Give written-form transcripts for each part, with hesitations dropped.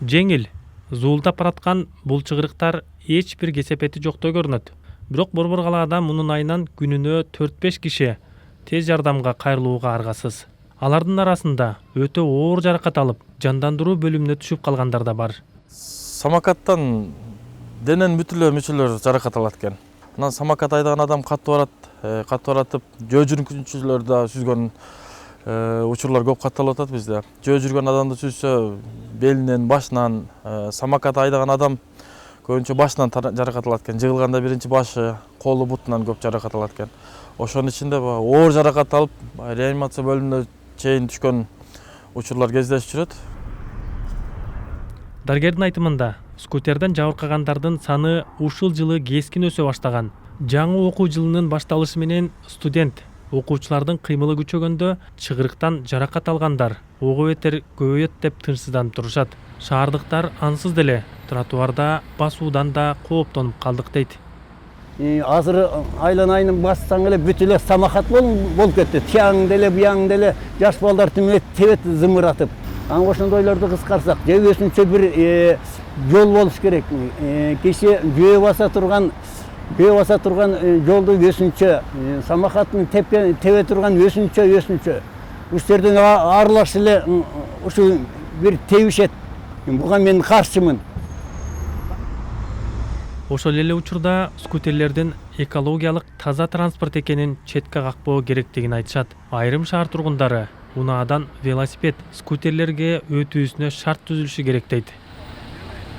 Жеңил, зуулдап бараткан бул чыгырыктар эч бир кесепети жоктой көрүнөт. Бирок Борбор калаада мунун айынан күнүнө 4-5 киши тез жардамга кайрылууга аргасыз. Алардын арасында өтө оор жаракат алып, жандандыруу бөлүмүнө түшүп калгандар да бар. Самокаттан дененин бүтүлө мүчөлөр жаракат алат экен. Анан самокат айдаган адам каттуу баратып, жөө жүргүнчүлөр да сүзгөн учурлар көп катталып атат бизде. Жөө жүргөн адамды сүзсө, белинен, башынан, самокат айдаган адам көбүнчө башынан жаракат алат экен. Жыгылганда биринчи башы, колу, бутунан көп жаракат алат экен. Ошонун ичинде оор жаракат алып, реанимация бөлүмүнө чейин түшкөн учурлар кездешип жүрөт. Дарыгердин айтымында, скутерден жабыркагандардын саны ушул жылы кескин өсө баштаган. Жаңы окуу жылынын башталышы менен студент окуучулардын кыймылы күчөгөндө чыгырыктан жаракат алгандар ого бетер көбөйөт деп тынчсызданып турушат. Шаардыктар ансыз деле тротуарда басуудан да кооптонуп калдык дейт. Азыр айланайын бассаң эле бүт эле самокат болуп кетти. Тияң деле, буяң деле жаш балдар тебет зымыратып. Аны ошондойлорду кыскарсак, же өзүнчө бир жол болуш керек. Киши жөө баса турган жолду өзүнчө, самокатын тебе турган өзүнчө. Уштерден аралаш эле ушу бир тебишет. Буга мен каршымын. Ошол эле учурда скутерлердин экологиялык таза транспорт экенин четке какпоо керектигин айтышат. Айрым шаар тургундары унаадан велосипед, скутерлерге өтүүсүнө шарт түзүлүшү керек дейт.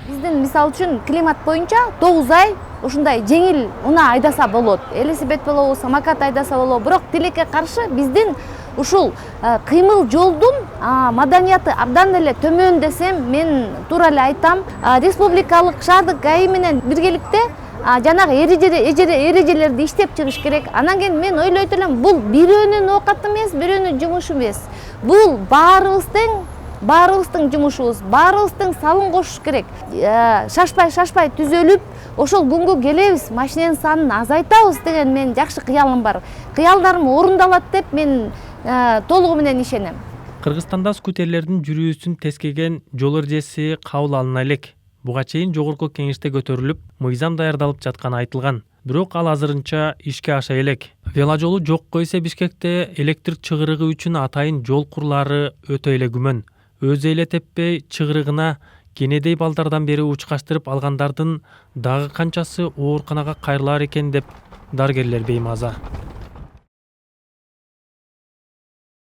Биздин мисал үчүн климат боюнча 9 ай ушундай жеңил унаа айдаса болот. Велосипед болобу, самокат айдаса болобу. Бирок тилекке каршы биздин ушул кыймыл жолдун маданияты абдан эле төмөн десем, мен туура эле айтам. Республикалык шаардык ГАИ менен биргеликте жанагы эрежелерди иштеп чыгыш керек. Анан кийин мен ойлойт элем, бул бирөөнүн оокаты эмес, бирөөнүн жумушу эмес. Бул баарыбыздын жумушубуз, баарыбыздын салым кошуш керек. Шашпай түзөлүп, ошол күнгө келебиз, машиненин санын азайтабыз деген мен жакшы кыялым бар. Кыялдарым орундалат деп мен толугу менен ишенем. Кыргызстанда скутерлердин жүрүүсүн тескеген жол эрежеси кабыл алына элек. Буга чейин жогорку кеңеште көтөрүлүп, мыйзам даярдалып жатканы айтылган. Бирок ал азырынча ишке аша элек. Веложолу жокко эсе Бишкекте электр чыгырыгы үчүн атайын жол курулары өтө эле күмөн. Өзү эле теппей чыгырыгына кенедей балдардан бери учкаштырып алгандардын дагы канчасы ооруканага кайрылар экен деп дарыгерлер беймаза.